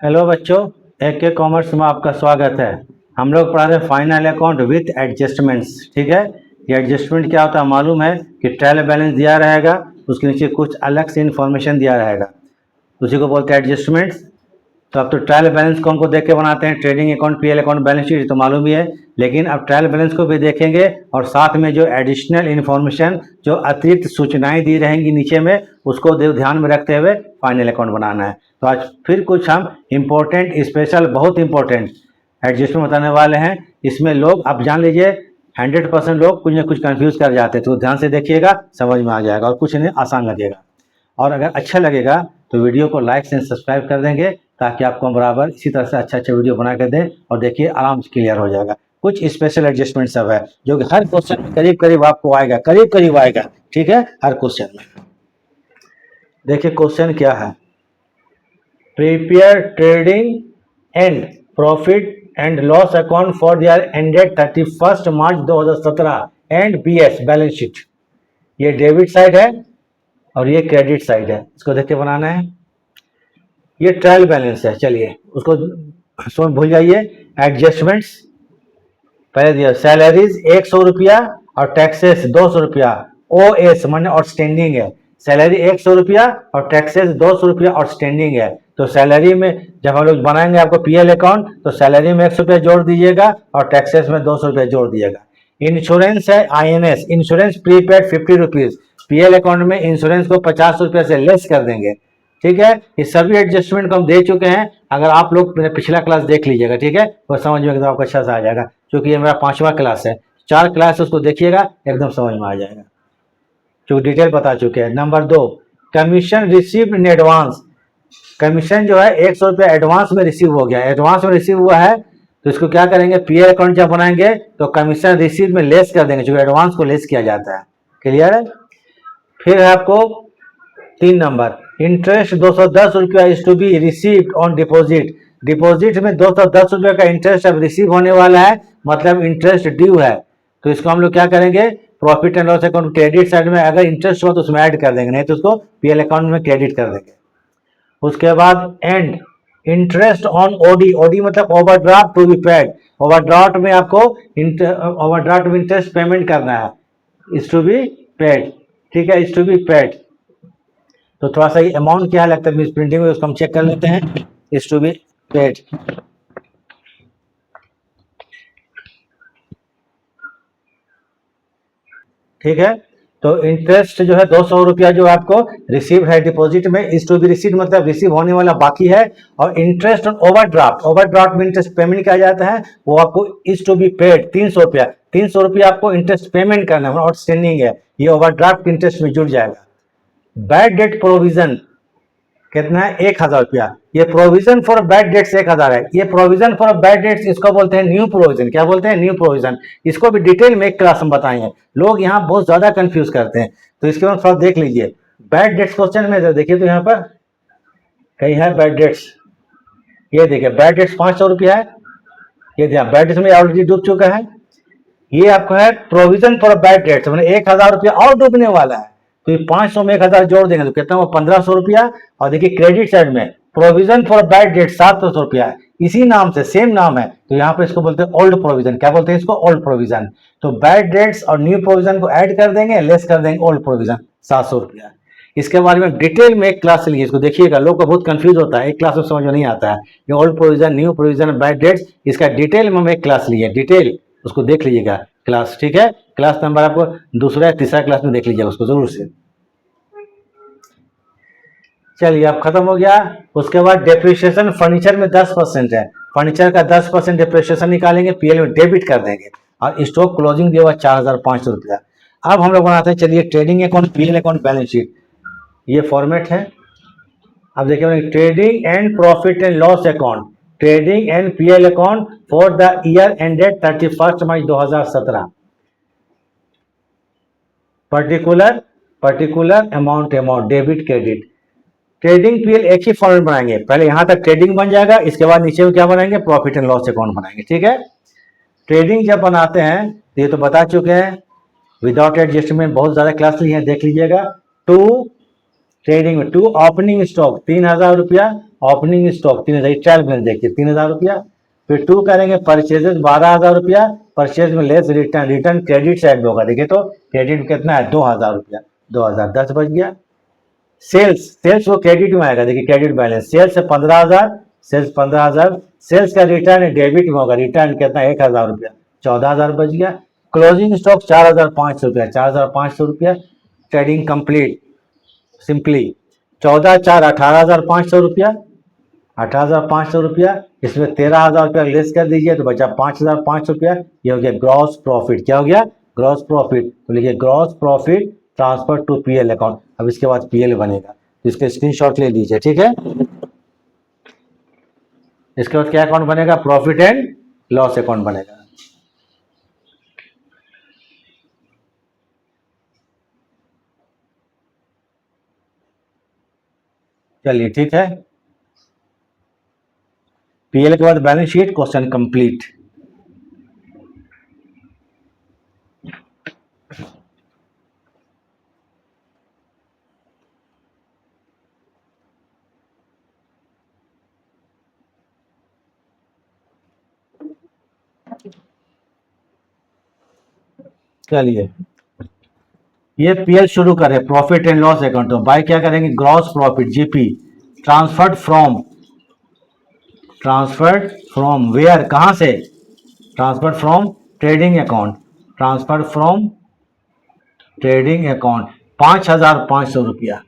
Hello बच्चों, एक के कॉमर्स में आपका स्वागत है। हम लोग पढ़ा रहे फाइनल अकाउंट विथ एडजस्टमेंट्स। ठीक है, ये एडजस्टमेंट क्या होता है मालूम है कि ट्रायल बैलेंस दिया रहेगा, उसके नीचे कुछ अलग से इन्फॉर्मेशन दिया रहेगा, उसी को बोलते हैं एडजस्टमेंट्स। तो अब तो ट्रायल बैलेंस को हमको देख के बनाते हैं, trading account, PL account, balance sheet तो मालूम ही है, लेकिन अब ट्रायल बैलेंस को भी देखेंगे और साथ में जो एडिशनल इन्फॉर्मेशन, जो अतिरिक्त सूचनाएं दी रहेंगी नीचे में, उसको ध्यान में रखते हुए फाइनल अकाउंट बनाना है। तो आज फिर कुछ हम इम्पोर्टेंट, स्पेशल, बहुत इंपॉर्टेंट एडजस्टमेंट बताने वाले हैं। इसमें लोग, आप जान लीजिए, 100% लोग कुछ ना कुछ कंफ्यूज कर जाते हैं, तो ध्यान से देखिएगा, समझ में आ जाएगा और कुछ नहीं, आसान लगेगा। और अगर अच्छा लगेगा तो वीडियो को लाइक से सब्सक्राइब कर देंगे, ताकि आपको हम बराबर इसी तरह से अच्छा वीडियो बना कर दें। और देखिए, आराम से क्लियर हो जाएगा। कुछ स्पेशल एडजस्टमेंट सब है जो कि हर क्वेश्चन में करीब करीब आपको आएगा, करीब करीब आएगा। ठीक है, हर क्वेश्चन में। देखिए क्वेश्चन क्या है, prepare trading and profit and loss account for the year ended 31 March 2017 and BS balance sheet. ये डेबिट साइड है और ये क्रेडिट साइड है, इसको देख के बनाना है। ये ट्रायल बैलेंस है, चलिए उसको समझ भूल जाइए। एडजस्टमेंट्स पहले दिया, सैलरीज 100 रुपया और टैक्सेस 200 रुपया। ओ एस माने आउटस्टैंडिंग है, सैलरी 100 रुपया और टैक्सेस 200 रुपया आउटस्टैंडिंग है। तो सैलरी में जब हम लोग बनाएंगे आपको पीएल अकाउंट, तो सैलरी में 100 रुपया जोड़ दीजिएगा और टैक्सेस में 200 रुपया जोड़ दीजिएगा। इंश्योरेंस है INS, insurance prepaid 50 rupees. PL account में इंश्योरेंस को 50 रुपया से लेस कर देंगे। ठीक है, ये सभी एडजस्टमेंट को हम दे चुके हैं। अगर आप लोग मेरा पिछला क्लास देख लीजिएगा, ठीक है, वो समझ में एकदम आपको अच्छा से आ जाएगा, क्योंकि ये मेरा 5वां क्लास है। 4 क्लास है, उसको देखिएगा, एकदम समझ में आ जाएगा, क्योंकि डिटेल बता चुके हैं। Number 2, commission received in advance. Commission जो है 100 रुपया एडवांस में रिसीव हो गया, एडवांस में रिसीव हुआ है, तो इसको क्या करेंगे, पीएल अकाउंट जब बनाएंगे तो कमीशन रिसीव में लेस कर देंगे, जो एडवांस को लेस किया जाता है। क्लियर है। फिर है आपको 3 नंबर, इंटरेस्ट 210 रुपया is to be received on deposit. Deposit में 210 रुपया का इंटरेस्ट अब रिसीव होने वाला है, मतलब इंटरेस्ट ड्यू है। तो इसको हम लोग क्या करेंगे, profit and loss account credit side में अगर इंटरेस्ट हुआ तो उसमें ऐड कर देंगे, नहीं तो उसको पीएल अकाउंट में क्रेडिट कर देंगे। उसके बाद and, interest on OD, OD मतलब overdraft to be paid. Overdraft में आपको ओवरड्राफ्ट में इंटरेस्ट पेमेंट करना है, इज टू बी पेड। ठीक है, इज टू बी पेड। तो थोड़ा सा ये अमाउंट क्या लगता है मिस प्रिंटिंग में, उसको हम चेक कर लेते हैं। Is to be paid. ठीक है, तो इंटरेस्ट जो है 200 रुपया जो आपको रिसीव है डिपॉजिट में, इज टू बी रिसीव मतलब रिसीव होने वाला बाकी है। और इंटरेस्ट ऑन ओवरड्राफ्ट, ओवरड्राफ्ट में इंटरेस्ट पेमेंट किया जाता है, वो आपको इज टू बी पेड 300 रुपया। 300 रुपया आपको इंटरेस्ट पेमेंट करना है, आउटस्टैंडिंग है, ये ओवरड्राफ्ट इंटरेस्ट में जुड़ जाएगा। बैड डेट प्रोविजन कितना है, 1000 रुपया। ये प्रोविजन फॉर बैड डेट्स 1000 है। ये प्रोविजन फॉर बैड डेट्स, इसको बोलते हैं न्यू प्रोविजन। क्या बोलते हैं, न्यू प्रोविजन। इसको भी डिटेल में एक क्लास में बताएंगे, लोग यहाँ बहुत ज्यादा कंफ्यूज करते हैं, तो इसके बाद थोड़ा देख लीजिए। बैड डेट्स क्वेश्चन में देखिए, तो यहाँ पर कहीं है बैड डेट्स, ये देखिए बैड डेट्स 500 रुपया है, ये बैड डेट्स में ऑलरेडी डूब चुका है। ये आपको है प्रोविजन फॉर बैड डेट्स, मैंने 1000 रुपया और डूबने वाला है, तो ये 500 में 1000 जोड़ देंगे तो कितना, वो 1500 रुपया। और देखिए क्रेडिट साइड में प्रोविजन फॉर बैड डेट 700 रुपया, इसी नाम से सेम नाम है, तो यहाँ पे इसको बोलते हैं ओल्ड प्रोविजन। क्या बोलते हैं इसको, ओल्ड प्रोविजन। तो बैड डेट्स और न्यू प्रोविजन को ऐड कर देंगे, लेस कर देंगे ओल्ड प्रोविजन 700 रुपया। इसके बारे में डिटेल में एक क्लास लीजिए, इसको देखिएगा, लोग को बहुत कंफ्यूज होता है, एक क्लास में समझ में नहीं आता है। ये old provision, new provision, bad debts, इसका डिटेल में हम एक क्लास लिए, डिटेल उसको देख लीजिएगा क्लास। ठीक है, क्लास नंबर आपको दूसरा या तीसरा क्लास में देख लीजिएगा उसको जरूर से। चलिए अब खत्म हो गया। उसके बाद डेप्रिसिएशन, फर्नीचर में 10% है, फर्नीचर का 10% डेप्रिसिएशन निकालेंगे, पीएल में डेबिट कर देंगे। और स्टॉक क्लोजिंग दिया हुआ 4500 रुपया। अब हम लोग बनाते हैं, चलिए trading account, PL account, balance sheet, ये फॉर्मेट है। अब देखिए, trading and profit and loss account, trading and PL account for the year ended 31 March 2017। Particular amount, debit credit. Trading PL एक ही फॉर्मेट बनाएंगे, पहले यहां तक ट्रेडिंग बन जाएगा, इसके बाद नीचे में क्या बनाएंगे, प्रॉफिट एंड लॉस अकाउंट बनाएंगे। ठीक है, ट्रेडिंग जब बनाते हैं तो ये तो बता चुके हैं, विदाउट एडजस्टमेंट बहुत ज्यादा क्लास ली है, देख लीजिएगा। टू ट्रेडिंग में, टू ओपनिंग स्टॉक 3000 रुपया, ओपनिंग स्टॉक 3000, ट्रायल बैलेंस देखिए 3000 रुपया। फिर 2 करेंगे परचेजेस 12000 रुपया, परचेज में less return, return credit side में होगा। देखिए तो क्रेडिट कितना है 2000 रुपया, 2010 बच गया। सेल्स, सेल्स वो क्रेडिट में आएगा, देखिए क्रेडिट बैलेंस, सेल्स है 15000, सेल्स 15000, सेल्स का रिटर्न डेबिट में होगा, रिटर्न कितना 1000 रुपया, 14000 बच गया। क्लोजिंग स्टॉक 4500 रुपया, 4500 रुपया। ट्रेडिंग कंप्लीट सिंपली 14 4 18500 रुपया, 18500 रुपया। इसमें 13000 रुपया लेस कर दीजिए तो बचा 5500 रुपया। ये हो गया ग्रॉस प्रॉफिट। क्या हो गया? Gross profit. तो लिखिए gross profit transfer to PL account. अब इसके बाद पीएल बनेगा तो इसके स्क्रीनशॉट ले लीजिए, ठीक है। इसके बाद क्या अकाउंट बनेगा? प्रॉफिट एंड लॉस अकाउंट बनेगा। चलिए ठीक है, पीएल के बाद बैलेंस शीट, क्वेश्चन कंप्लीट। चलिए ये पीएल शुरू करें, प्रॉफिट एंड लॉस अकाउंट। तो बाय क्या करेंगे? Gross profit GP transferred from where, कहां से? Transferred from trading account, transferred from trading account 5500 रुपया,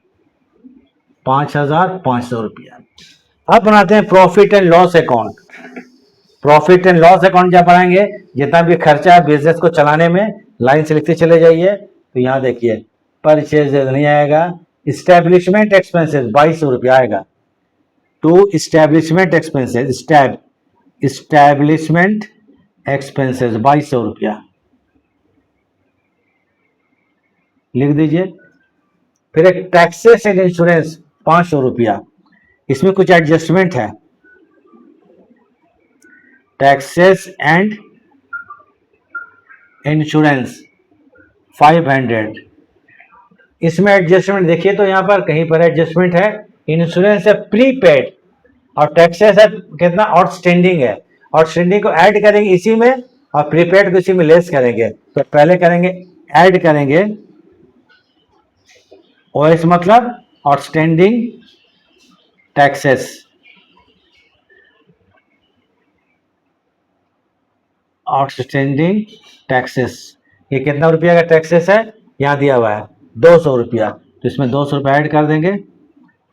5500 रुपया। अब बनाते हैं profit and loss account. Profit and loss account जब बनाएंगे, जितना भी खर्चा है बिजनेस को चलाने में, लाइन से लिखते चले जाइए। तो यहाँ देखिए परचेज नहीं आएगा, इस्टेब्लिशमेंट एक्सपेंसेस 2200 रुपया आएगा। To establishment expenses, establishment expenses 2200 रुपया लिख दीजिए। फिर एक टैक्सेस एंड इंश्योरेंस 500 रुपया, इसमें कुछ एडजस्टमेंट है। टैक्सेस एंड इंश्योरेंस 500, इसमें एडजस्टमेंट देखिए तो यहाँ पर कहीं पर एडजस्टमेंट है। इंश्योरेंस है प्रीपेड और टैक्सेस है कितना? आउटस्टैंडिंग है। आउटस्टैंडिंग को ऐड करेंगे इसी में और प्रीपेड को इसी में लेस करेंगे। तो पहले करेंगे ऐड करेंगे, ओएस मतलब आउटस्टैंडिंग टैक्सेस, आउटस्टैंडिंग टैक्सेस। ये कितना रुपया का टैक्सेस है? यहाँ दिया हुआ है 200 रुपया, तो इसमें 200 रुपया ऐड कर देंगे,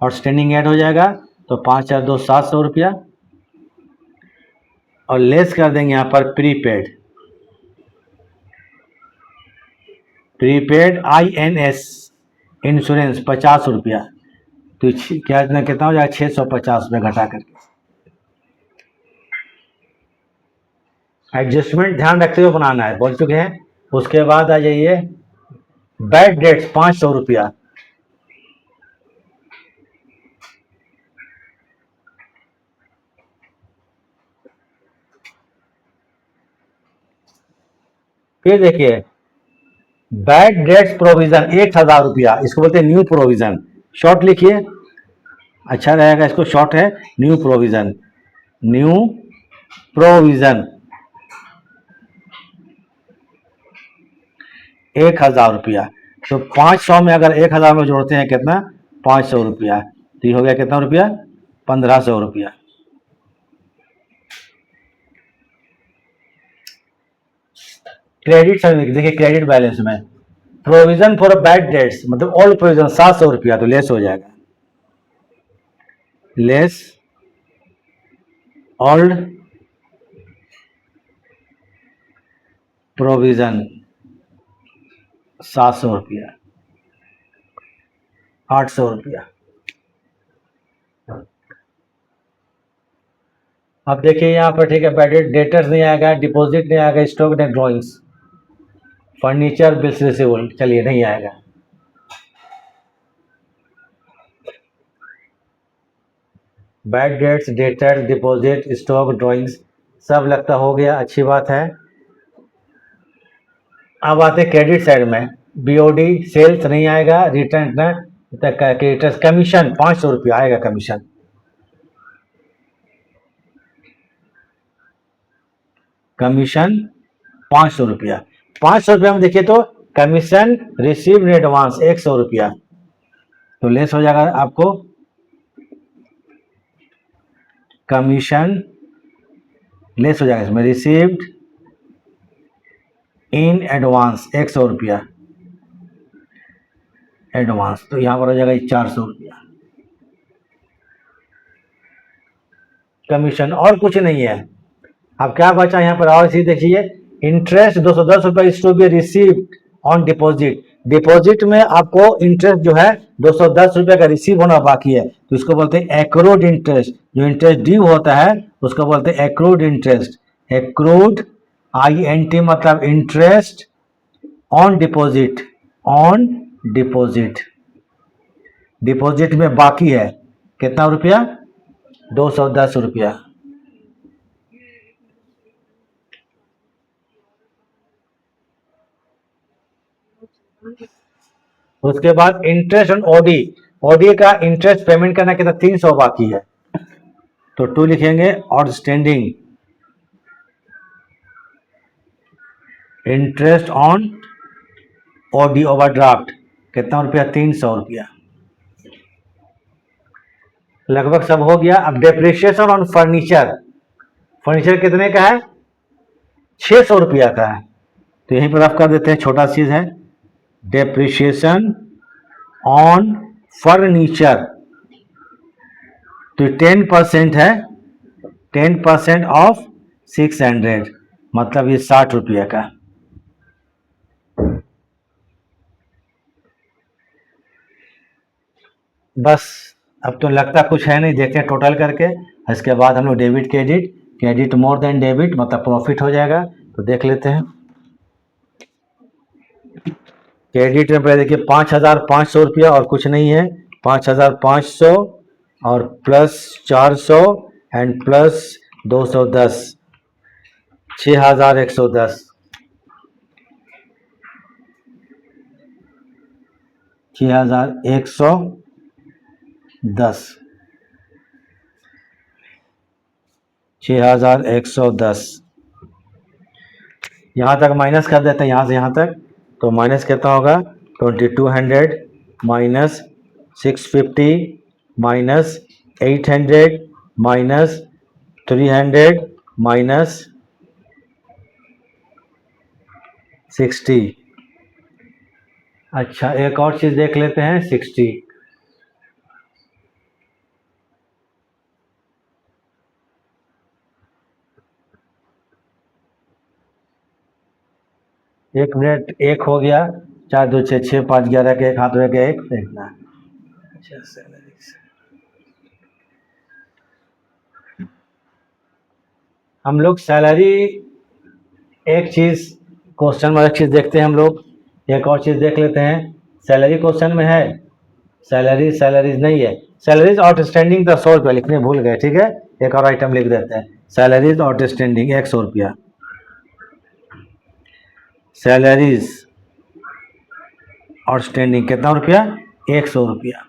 आउटस्टैंडिंग ऐड हो जाएगा तो 5 4 2 700 रुपया, और लेस कर देंगे यहाँ पर प्रीपेड, प्रीपेड INS इंश्योरेंस 50 रुपया। तो क्या कितना हो जाएगा? 650 रुपया घटा करके। एडजस्टमेंट ध्यान रखते हुए बनाना है, बोल चुके हैं। उसके बाद आ जाइए बैड डेट्स 500 रुपया, फिर देखिए बैड डेट्स प्रोविजन 1000 रुपया, इसको बोलते हैं न्यू प्रोविजन। शॉर्ट लिखिए, अच्छा रहेगा, इसको शॉर्ट है न्यू प्रोविजन, न्यू प्रोविजन 1000 रुपया। तो 500 में अगर 1000 में जोड़ते हैं कितना? 500 रुपया। तो ये हो गया कितना रुपया? 1500 रुपया। क्रेडिट सर्विस देखिए, क्रेडिट बैलेंस में प्रोविजन फॉर बैड डेट्स मतलब ऑल प्रोविजन 700 रुपया, तो लेस हो जाएगा, लेस ऑल प्रोविजन 700 रुपया, 800 रुपया। अब देखिए यहाँ पर ठीक है, बैडेड डेटर्स नहीं आएगा, डिपॉजिट नहीं आएगा, stock and drawings, furniture bills receivable, चलिए नहीं आएगा। Bad debts, debtor, deposit, stock, drawings सब लगता हो गया, अच्छी बात है। अब आते क्रेडिट साइड में, बीओडी सेल्स नहीं आएगा, रिटर्न क्रेडिटर्स कमीशन 500 रुपया आएगा कमीशन, कमीशन 500 रुपया। 500 रुपया में देखिए तो कमीशन रिसीव इन एडवांस 100 रुपया, तो लेस हो जाएगा आपको कमीशन, लेस हो जाएगा इसमें रिसीव्ड इन एडवांस 100 रुपया एडवांस, तो यहाँ पर हो जाएगा 400 रुपया कमीशन, और कुछ नहीं है। अब क्या बचा यहाँ पर, और चीज देखिए, इंटरेस्ट 210 रुपया is to be received on deposit. Deposit में आपको इंटरेस्ट जो है 210 रुपया का रिसीव होना बाकी है, तो इसको बोलते हैं एक्रूड इंटरेस्ट। जो इंटरेस्ट ड्यू होता है उसको बोलते हैं एक्रूड इंटरेस्ट। एक्रूड INT मतलब interest on deposit, on deposit, deposit में बाकी है कितना रुपया, 210 रुपया। उसके बाद इंटरेस्ट ऑन ओडी, ओडी का इंटरेस्ट पेमेंट करना कितना, 300 बाकी है, तो 2 लिखेंगे। Outstanding interest on OD overdraft कितना रुपया, 300 रुपया। लगभग सब हो गया। अब डेप्रिसिएशन ऑन फर्नीचर, फर्नीचर कितने का है, 600 रुपया का है, तो यहीं पर आप कर देते हैं, छोटा चीज है। डेप्रिसिएशन ऑन फर्नीचर, तो 10% है, 10% ऑफ 600, मतलब ये 60 रुपया का। बस अब तो लगता कुछ है नहीं, देखते हैं टोटल करके, इसके बाद हम लोग debit credit, credit more than debit मतलब प्रॉफिट हो जाएगा, तो देख लेते हैं। क्रेडिट में पहले देखिए 5,500 रुपया और कुछ नहीं है, 5,500 और प्लस 400 एंड प्लस 210, 6,110, 6,110, 6,110, यहाँ तक माइनस कर देते हैं, यहाँ से यहाँ तक, तो माइनस कितना होगा, 2200 माइनस 650 माइनस 800 माइनस 300 माइनस 60। अच्छा एक और चीज देख लेते हैं, 60, एक मिनट, एक हो गया, 4 2 6 6 5 11 के एक हाथ में गया, एक देखना। अच्छा हम लोग सैलरी, एक चीज क्वेश्चन में एक चीज देखते हैं हम लोग, एक और चीज देख लेते हैं। सैलरी क्वेश्चन में है, सैलरी सैलरीज नहीं है, सैलरीज आउटस्टैंडिंग तो 100 रुपया लिखने भूल गए, ठीक है, एक और आइटम लिख देते हैं, सैलरीज आउटस्टैंडिंग 100 रुपया, सैलरीज आउटस्टैंडिंग कितना रुपया, 100 रुपया।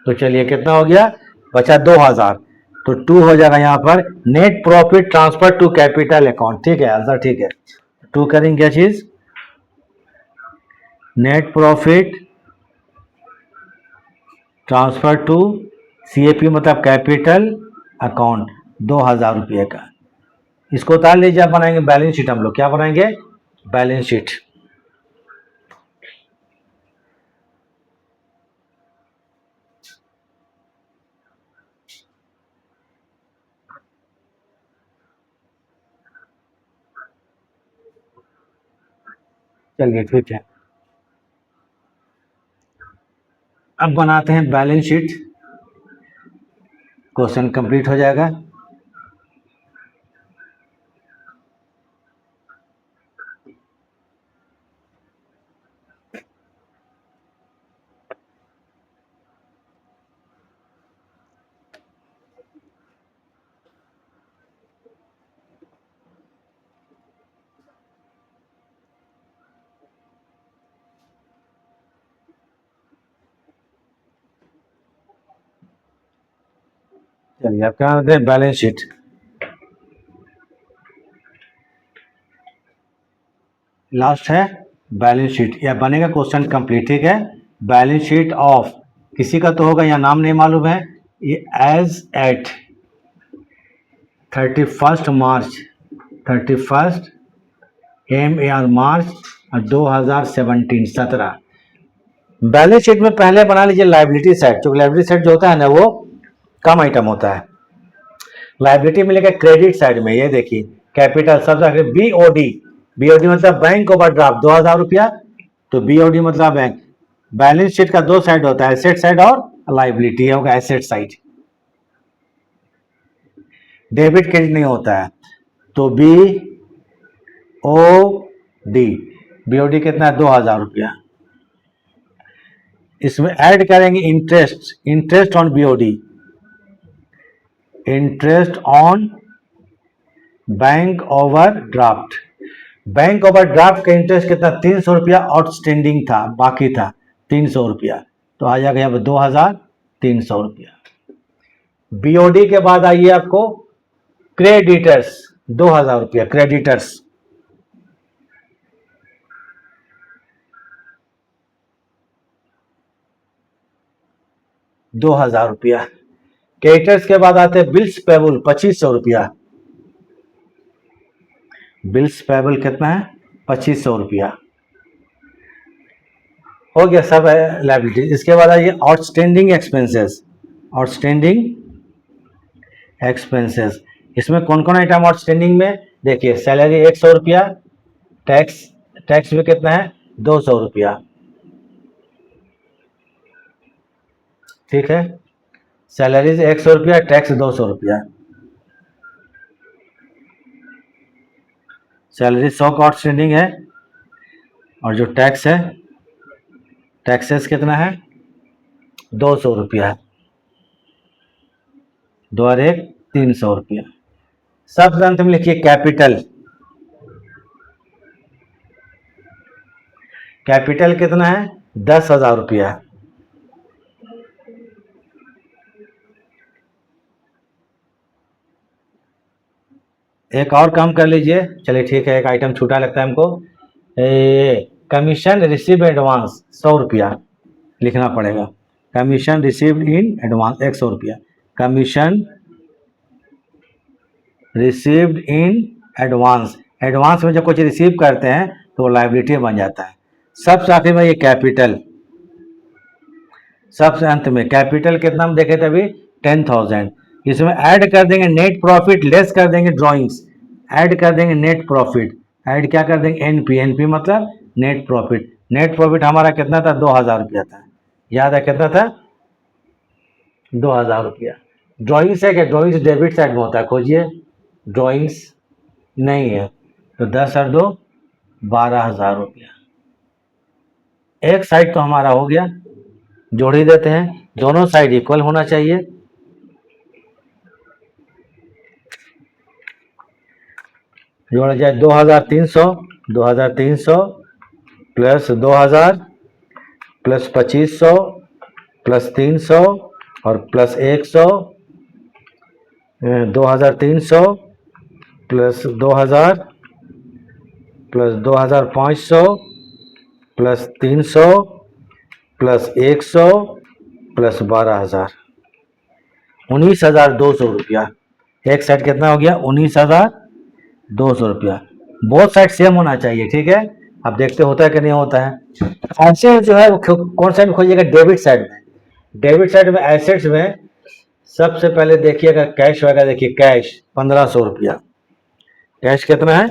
तो चलिए कितना हो गया, बचा 2,000, तो 2 हो जाएगा यहाँ पर net profit transfer to capital account, ठीक है, आंसर ठीक है। 2 करेंगे क्या चीज, net profit transfer to CAP मतलब कैपिटल अकाउंट 2,000 रुपये का। इसको उतार लीजिए, आप बनाएंगे बैलेंस शीट, हम लोग क्या बनाएंगे, बैलेंस शीट। चलिए ठीक है, अब बनाते हैं बैलेंस शीट, क्वेश्चन कंप्लीट हो जाएगा। चलिए अब क्या बनाते हैं बैलेंस शीट। लास्ट है बैलेंस शीट, या बनेगा क्वेश्चन कंप्लीट, ठीक है। बैलेंस शीट ऑफ किसी का तो होगा, यहाँ नाम नहीं मालूम है, ये एज एट 31 मार्च 31 MAR मार्च 2017। बैलेंस शीट में पहले बना लीजिए लाइबिलिटी साइड, क्योंकि लाइबिलिटी साइड जो होता है ना वो कम आइटम होता है। लाइबिलिटी मिलेगा क्रेडिट साइड में, ये देखिए कैपिटल सबसे आगे BOD, BOD मतलब बैंक ओवरड्राफ्ट 2000 रुपया, तो BOD मतलब बैंक। बैलेंस शीट का दो साइड होता है, एसेट साइड और लाइबिलिटी, होगा एसेट साइड, डेबिट क्रेडिट नहीं होता है। तो BOD कितना है 2000 रुपया। इसमें ऐड करेंगे interest on BOD, interest on bank overdraft. Bank overdraft का इंटरेस्ट कितना 300 रुपया आउटस्टैंडिंग था, बाकी था 300 रुपया, तो आ जाएगा यहाँ पर 2300 रुपया। BOD के बाद आइए आपको क्रेडिटर्स 2000 रुपया, क्रेडिटर्स 2000 रुपया। क्रेडिटर्स के बाद आते हैं बिल्स पेबल 2500 रुपया, बिल्स पेबल कितना है 2500 रुपया, हो गया सब है लायबिलिटी। इसके बाद आइए आउटस्टैंडिंग एक्सपेंसेस, आउटस्टैंडिंग एक्सपेंसेस, इसमें कौन कौन आइटम आउटस्टैंडिंग में, देखिए सैलरी 100 रुपया, टैक्स भी कितना है 200 रुपया, ठीक है। सैलरीज 100 रुपया, टैक्स 200 रुपया, सैलरी 100 का आउटस्टैंडिंग है, और जो टैक्स है टैक्सेस कितना है 200 रुपया, 2 और 1 300 रुपया। सब अंत में लिखिए कैपिटल, कैपिटल कितना है 10,000 रुपया। एक और काम कर लीजिए, चलिए ठीक है, एक आइटम छूटा लगता है हमको, कमीशन रिसीव एडवांस 100 रुपया लिखना पड़ेगा, कमीशन रिसीव इन एडवांस 100 रुपया, commission received in advance, advance में जब कुछ रिसीव करते हैं तो लायबिलिटी बन जाता है। सबसे आखिर में ये कैपिटल, सबसे अंत में कैपिटल कितना हम देखे थे अभी 10,000, इसमें ऐड कर देंगे नेट प्रॉफिट, लेस कर देंगे ड्रॉइंग्स, ऐड कर देंगे नेट प्रॉफिट, ऐड क्या कर देंगे एनपी मतलब नेट प्रॉफिट। नेट प्रॉफिट हमारा कितना था 2000 रुपया था, याद है कितना था 2000 रुपया। ड्रॉइंग्स है क्या, ड्रॉइंग्स डेबिट साइड में होता है, खोजिए ड्रॉइंग्स नहीं है, तो 10 और 2 12,000 रुपया। एक साइड तो हमारा हो गया, जोड़ ही देते हैं, दोनों साइड इक्वल होना चाहिए। जोड़ा जाए 2300 प्लस 2000 प्लस 2500 प्लस 300 और plus 100, 2300 plus 2000 plus 2500 plus 300 plus 100 plus 12,000, 19,200 रुपया। एक साइड कितना हो गया 19,200 रुपया। बोथ साइड सेम होना चाहिए, ठीक है। अब देखते होता है कि नहीं होता है। ऐसे जो है कौन साइड में खोजिएगा, डेबिट साइड में। डेबिट साइड में एसेट्स में सबसे पहले देखिएगा कैश वगैरह, देखिए कैश 1500 रुपया, कैश कितना है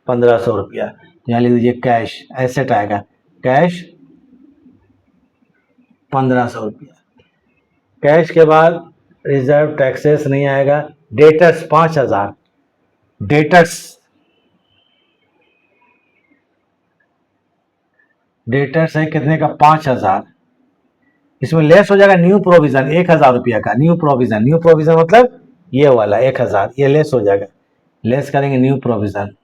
1500 रुपया, यहाँ लिख दीजिए कैश, एसेट आएगा कैश 1500 रुपया। कैश के बाद रिजर्व टैक्सेस नहीं आएगा, डेटर्स 5000, डेटर्स है कितने का 5000, इसमें लेस हो जाएगा न्यू प्रोविजन 1000 रुपया का, न्यू प्रोविजन मतलब ये वाला 1000, ये लेस हो जाएगा, लेस करेंगे new provision,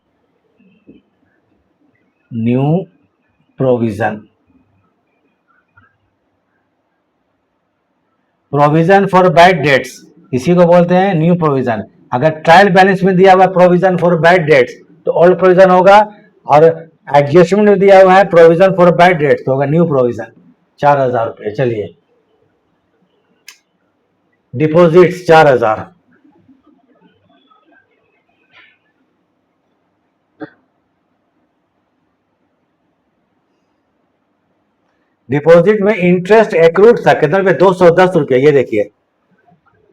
provision for bad debts, इसी को बोलते हैं न्यू प्रोविजन। अगर ट्रायल बैलेंस में दिया हुआ प्रोविजन फॉर बैड डेट्स तो ओल्ड प्रोविजन होगा, और एडजस्टमेंट में दिया हुआ है प्रोविजन फॉर बैड डेट, तो होगा न्यू प्रोविजन 4,000 रुपये। चलिए डिपॉजिट्स 4,000, डिपॉजिट में इंटरेस्ट एक्रूड था कितना रुपये, 210 रुपये। ये देखिए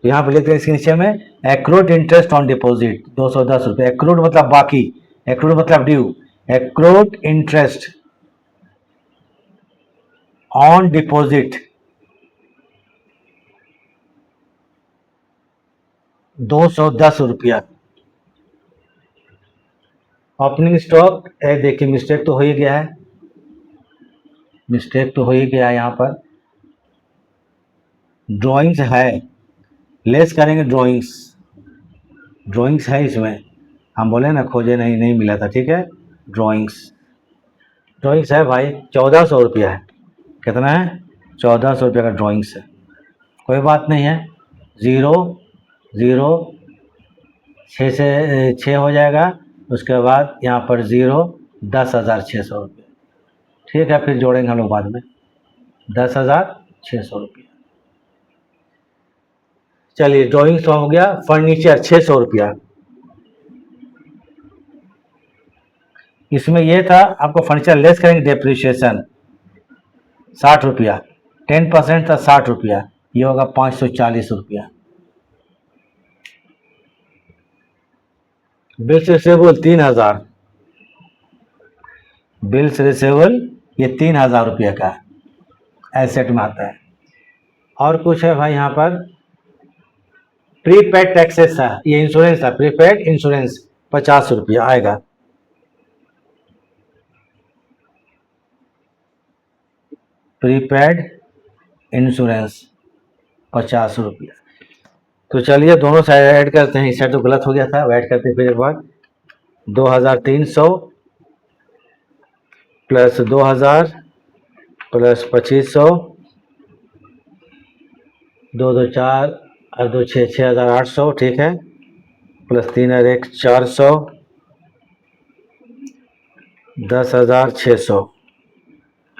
यहाँ पे लिखते हैं इसके नीचे में एक्रूड इंटरेस्ट ऑन डिपॉजिट 210 रुपये। एक्रूड मतलब बाकी, एक्रूड मतलब due, accrued interest on deposit 210 रुपया। ओपनिंग स्टॉक देखिए मिस्टेक तो हो ही गया है, मिस्टेक तो हो ही गया है यहाँ पर। ड्राइंग्स है, लेस करेंगे ड्राइंग्स, ड्राइंग्स है इसमें, हम बोले ना खोजे नहीं, नहीं मिला था, ठीक है। ड्राइंग्स, ड्राइंग्स है भाई 1,400 रुपया है। कितना है? 1,400 रुपये का ड्राइंग्स है। कोई बात नहीं है, 0 0 6 से 6 हो जाएगा, उसके बाद यहाँ पर 0 10,600 रुपये, ठीक है। फिर जोड़ेंगे हम लोग बाद में 10,600 रुपया। चलिए ड्राइंग्स हो गया। फर्नीचर 600 रुपया, इसमें ये था आपको फर्नीचर लेस करेंगे डेप्रिसिएशन 60 रुपया, 10% था 60 रुपया, ये होगा 540 रुपया। बिल्स रिसेबल 3,000, बिल्स रिसेबल ये 3,000 रुपये का एसेट में आता है। और कुछ है भाई यहाँ पर, प्रीपेड टैक्सेस था, ये इंश्योरेंस था, प्रीपेड इंश्योरेंस 50 रुपया आएगा। प्रीपेड इंश्योरेंस 50 रुपया। तो चलिए दोनों साइड ऐड करते हैं, इस साइड तो गलत हो गया था, ऐड करते हैं फिर एक बार। 2,300 प्लस 2,000 प्लस 2,500, 2 2 4 और 2 6 6,800, ठीक है, प्लस 3 और 1 400, 10,600,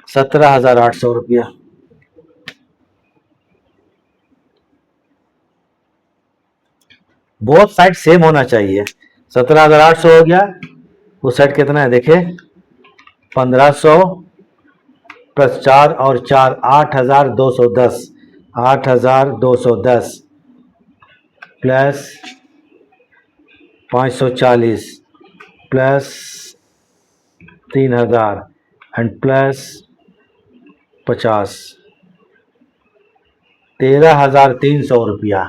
17,800 रुपया। बोथ साइड सेम होना चाहिए। 17,800 हो गया, उस साइड कितना है देखिए 1,500 प्लस 4 और 4 8,210, 8,210 प्लस 540 प्लस 3,000 एंड प्लस 50, 13,300 रुपया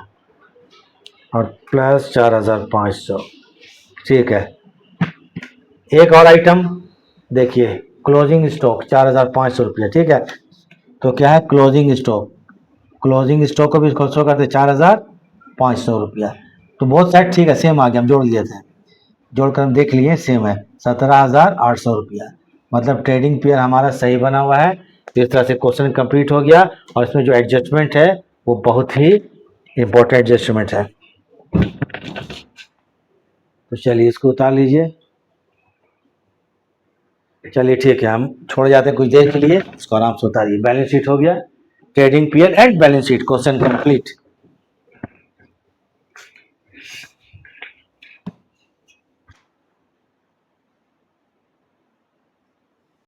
और प्लस 4,500, ठीक है। एक और आइटम देखिए, क्लोजिंग स्टॉक 4,500 रुपया, ठीक है। तो क्या है क्लोजिंग स्टॉक, क्लोजिंग स्टॉक को भी शो करते 4,500 रुपया। तो बहुत साइड ठीक है सेम आ गया, हम जोड़ लिए थे, जोड़कर हम देख लिए सेम है 17,800 रुपया, मतलब ट्रेडिंग पेयर हमारा सही बना हुआ है। तो इस तरह से क्वेश्चन कंप्लीट हो गया, और इसमें जो एडजस्टमेंट है वो बहुत ही इम्पोर्टेंट एडजस्टमेंट है। तो चलिए इसको उतार लीजिए। चलिए ठीक है, हम छोड़ जाते हैं कुछ देर के लिए, इसको आराम से उतारिए। बैलेंस शीट हो गया, trading period and balance sheet question complete.